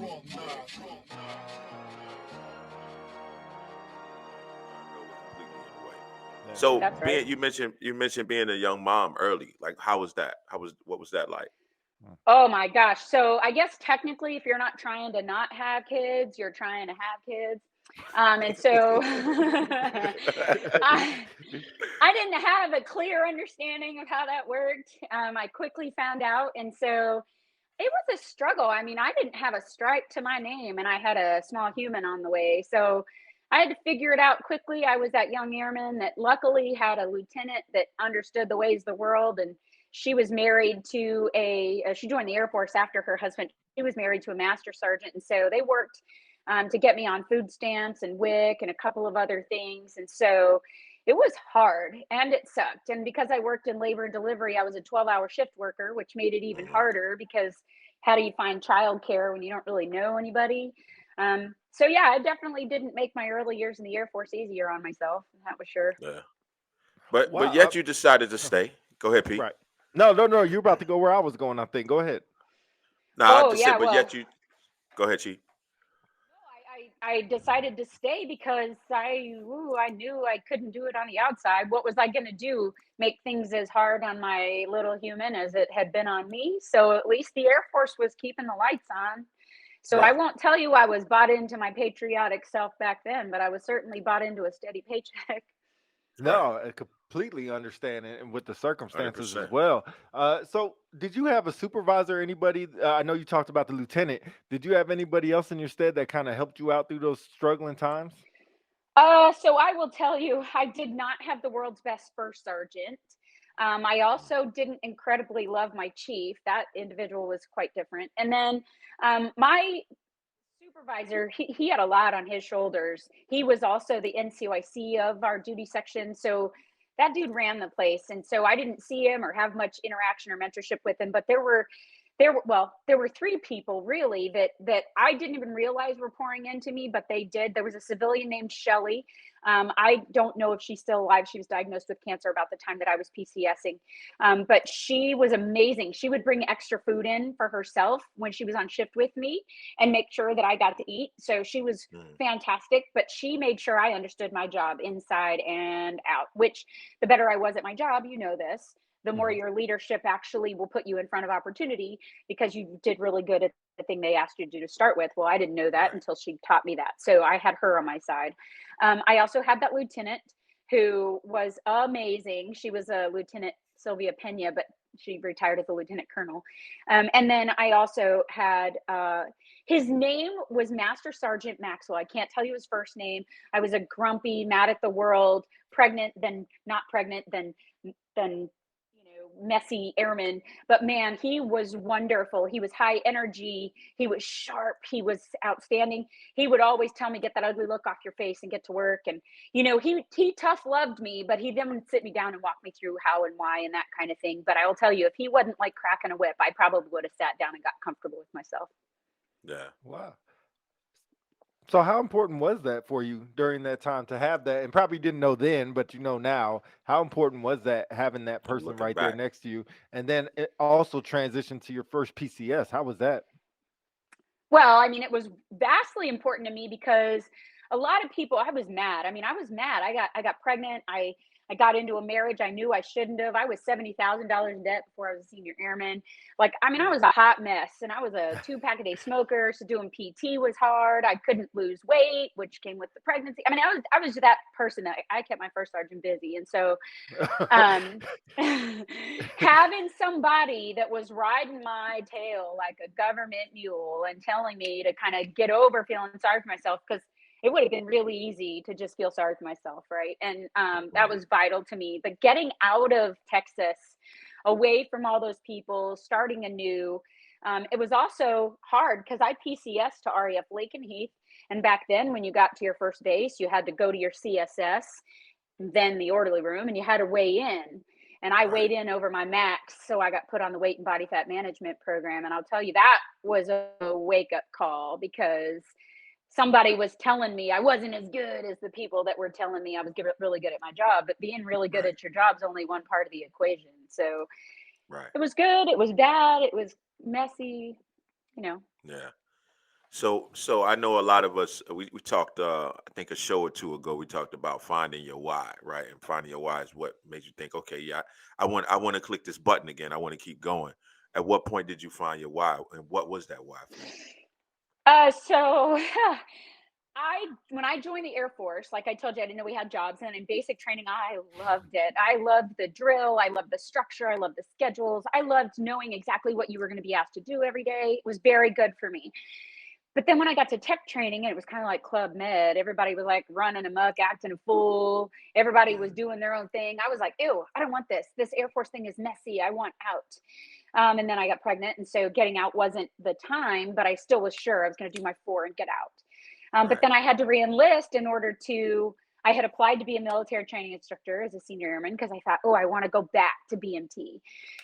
Yeah. So That's right. you mentioned being a young mom early. Like, how was that? What was that like? Oh my gosh. So I guess technically, if you're not trying to not have kids, you're trying to have kids. And so I, I didn't have a clear understanding of how that worked. I quickly found out. And so it was a struggle. I mean, I didn't have a stripe to my name and I had a small human on the way. So I had to figure it out quickly. I was that young airman that luckily had a lieutenant that understood the ways of the world. And she was married to she joined the Air Force after her husband. She was married to a master sergeant. And so they worked to get me on food stamps and WIC and a couple of other things. And so it was hard and it sucked. And because I worked in labor and delivery, I was a 12-hour shift worker, which made it even Mhm. harder because how do you find childcare when you don't really know anybody? So yeah, I definitely didn't make my early years in the Air Force easier on myself. That was sure. Yeah. But Wow. yet you decided to Oh, stay. Go ahead, Pete. right. No, no, no. You're about to go where I was going, I think. Go ahead. No, I Oh just said, yeah, but well, yet you go ahead, Chief. I decided to stay because I knew I couldn't do it on the outside. What was I going to do? Make things as hard on my little human as it had been on me. So at least the Air Force was keeping the lights on. So I Right. won't tell you I was bought into my patriotic self back then, but I was certainly bought into a steady paycheck. Right. No, I completely understand it, and with the Hundred circumstances as percent. well. So, did you have a supervisor, anybody? I know you talked about the lieutenant. Did you have anybody else in your stead that kind of helped you out through those struggling times? So I will tell you, I did not have the world's best first sergeant. I also didn't incredibly love my chief. That individual was quite different. And then my supervisor, he had a lot on his shoulders. He was also the NCOIC of our duty section. So that dude ran the place. And so I didn't see him or have much interaction or mentorship with him, but there were three people really that I didn't even realize were pouring into me, but they did. There was a civilian named Shelly. I don't know if she's still alive. She was diagnosed with cancer about the time that I was PCSing. But she was amazing. She would bring extra food in for herself when she was on shift with me and make sure that I got to eat. So she was Mhm. fantastic, but she made sure I understood my job inside and out, which the better I was at my job, you know this, the more Hmm. your leadership actually will put you in front of opportunity because you did really good at the thing they asked you to do to start with. Well, I didn't know that Right. until she taught me that. So I had her on my side. I also had that lieutenant who was amazing. She was a Lieutenant Sylvia Pena, but she retired as a lieutenant colonel. And then I also had his name was Master Sergeant Maxwell. I can't tell you his first name. I was a grumpy, mad at the world, pregnant, then not pregnant, then messy airman. But man, he was wonderful. He was high energy. He was sharp. He was outstanding. He would always tell me, "Get that ugly look off your face and get to work." And he tough loved me, but he then would sit me down and walk me through how and why and that kind of thing. But I will tell you, if he wasn't like cracking a whip, I probably would have sat down and got comfortable with myself. Yeah. Wow. So, how important was that for you during that time to have that? And probably didn't know then, but you know now. How important was that having that I'm person looking right there back. next to you? And then it also transitioned to your first PCS. How was that? Well, I mean, it was vastly important to me because a lot of people, I was mad. I mean, I was mad. I got pregnant. I got into a marriage I knew I shouldn't have. I was $70,000 in debt before I was a senior airman. Like, I mean, I Mm. was a hot mess, and I was a 2 pack a day smoker. So doing PT was hard. I couldn't lose weight, which came with the pregnancy. I mean, I was that person that I kept my first sergeant busy, and so um, having somebody that was riding my tail like a government mule and telling me to kind of get over feeling sorry for myself because it would have been really easy to just feel sorry for myself, right? And that Mhm. was vital to me. But getting out of Texas, away from all those people, starting anew, it was also hard because I PCS to RAF Lakenheath, and back then, when you got to your first base, you had to go to your CSS, then the orderly room, and you had to weigh in. And I Right. weighed in over my max, so I got put on the weight and body fat management program. And I'll tell you, that was a wake up call because somebody was telling me I wasn't as good as the people that were telling me I was really good at my job. But being really good Right. at your job is only one part of the equation. So Right. it was good, it was bad, it was messy, you know. Yeah. So I know a lot of us. We talked. I think a show or two ago, we talked about finding your why, right? And finding your why is what makes you think, okay, yeah, I want to click this button again. I want to keep going. At what point did you find your why, and what was that why for you? So I when I joined the Air Force, like I told you, I didn't know we had jobs, and in basic training, I loved it. I loved the drill, I loved the structure, I loved the schedules, I loved knowing exactly what you were going to be asked to do every day. It was very good for me. But then when I got to tech training, and it was kind of like Club Med, everybody was like running amok, acting a fool. Everybody was Mhm. doing their own thing. I was like, ew, I don't want this. This Air Force thing is messy. I want out. And then I got pregnant. And so getting out wasn't the time, but I still was sure I was going to do my 4 and get out. But Right, then I had to re-enlist in order to. I had applied to be a military training instructor as a senior airman because I thought, oh, I want to go back to BMT.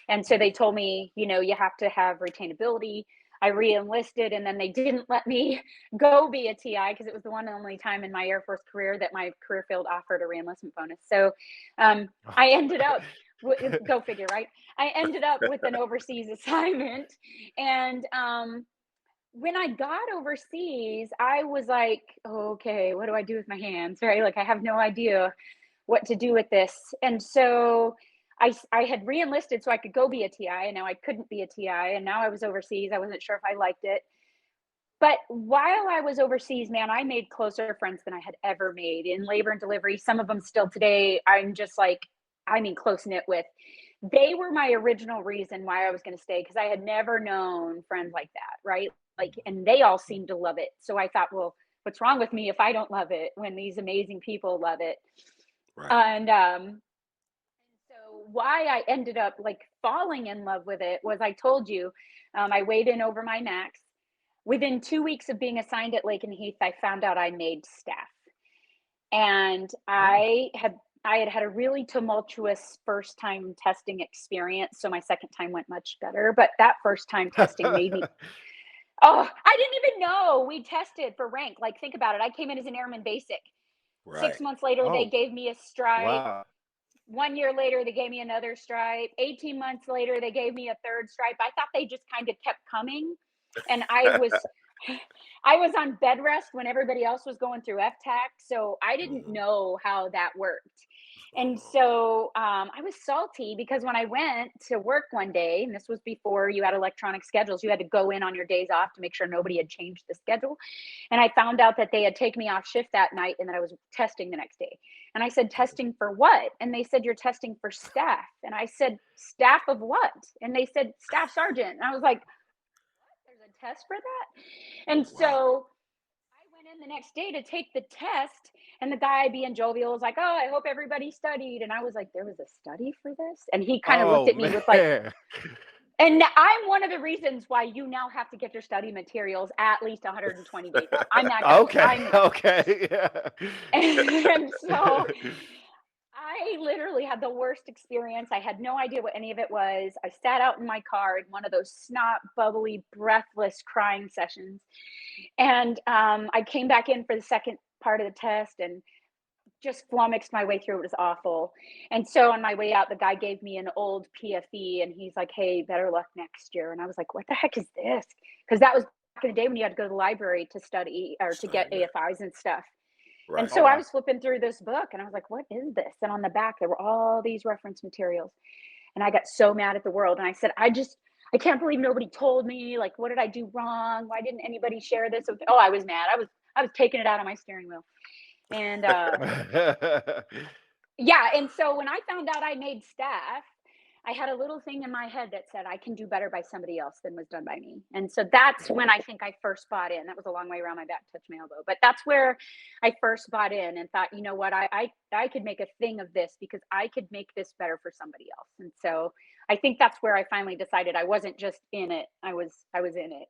And so they mhm, told me, you have to have retainability. I re-enlisted, and then they didn't let me go be a TI because it was the one and only time in my Air Force career that my career field offered a re-enlistment bonus. So I ended up, go figure, right? I ended up with an overseas assignment, and when I got overseas, I was like, okay, what do I do with my hands? Right? Like, I have no idea what to do with this. And so I had re-enlisted so I could go be a TI, and now I couldn't be a TI. And now I was overseas. I wasn't sure if I liked it. But while I was overseas, man, I made closer friends than I had ever made in labor and delivery. Some of them still today, I'm just like, I mean, close knit with. They were my original reason why I was going to stay because I had never known friends like that, right? Like, and they all seemed to love it. So I thought, well, what's wrong with me if I don't love it when these amazing people love it? right. And so why I ended up like falling in love with it was I told you, I weighed in over my max. Within 2 weeks of being assigned at Lake and Heath, I found out I made staff. And Oh. I had had a really tumultuous first time testing experience. So my second time went much better. But that first time testing made me, oh, I didn't even know we tested for rank. Like, think about it. I came in as an airman basic. Right. 6 months later, they Oh, gave me a stripe. wow. 1 year later, they gave me another stripe. 18 months later, they gave me a third stripe. I thought they just kind of kept coming. And I was on bed rest when everybody else was going through FTAC. So I didn't Mhm. know how that worked. And Oh, so I was salty because when I went to work one day, and this was before you had electronic schedules, you had to go in on your days off to make sure nobody had changed the schedule. And I found out that they had taken me off shift that night and that I was testing the next day. And I said, mhm. testing for what? And they said, you're testing for staff. And I said, staff of what? And they said, staff sergeant. And I was like, there's a test for that? And Wow. so I went in the next day to take the test, and the guy being jovial was like, oh, I hope everybody studied. And I was like, there was a study for this? And he kind of looked Oh, at me with like, man. and I'm one of the reasons why you now have to get your study materials at least 120 days out. I'm that guy. Okay, okay, yeah. And so I literally had the worst experience. I had no idea what any of it was. I sat out in my car in one of those snot, bubbly, breathless crying sessions. And I came back in for the second part of the test and just flummoxed my way through. It was awful. And so on my way out, the guy gave me an old PFE and he's like, hey, better luck next year. And I was like, what the heck is this? Because that was back in the day when you had to go to the library to study or to get Study, yeah. AFIs and stuff. And Right. Oh, so I wow. was flipping through this book and I was like, what is this? And on the back, there were all these reference materials. And I got so mad at the world. And I said, I can't believe nobody told me. Like, what did I do wrong? Why didn't anybody share this with? Oh, I was mad. I was taking it out on my steering wheel. And yeah, and so when I found out I made staff, I had a little thing in my head that said I can do better by somebody else than was done by me. And so that's when I think I first bought in. That was a long way around my back to touch my elbow. But that's where I first bought in and thought, you know what, I could make a thing of this because I could make this better for somebody else. And so I think that's where I finally decided I wasn't just in it. I was in it.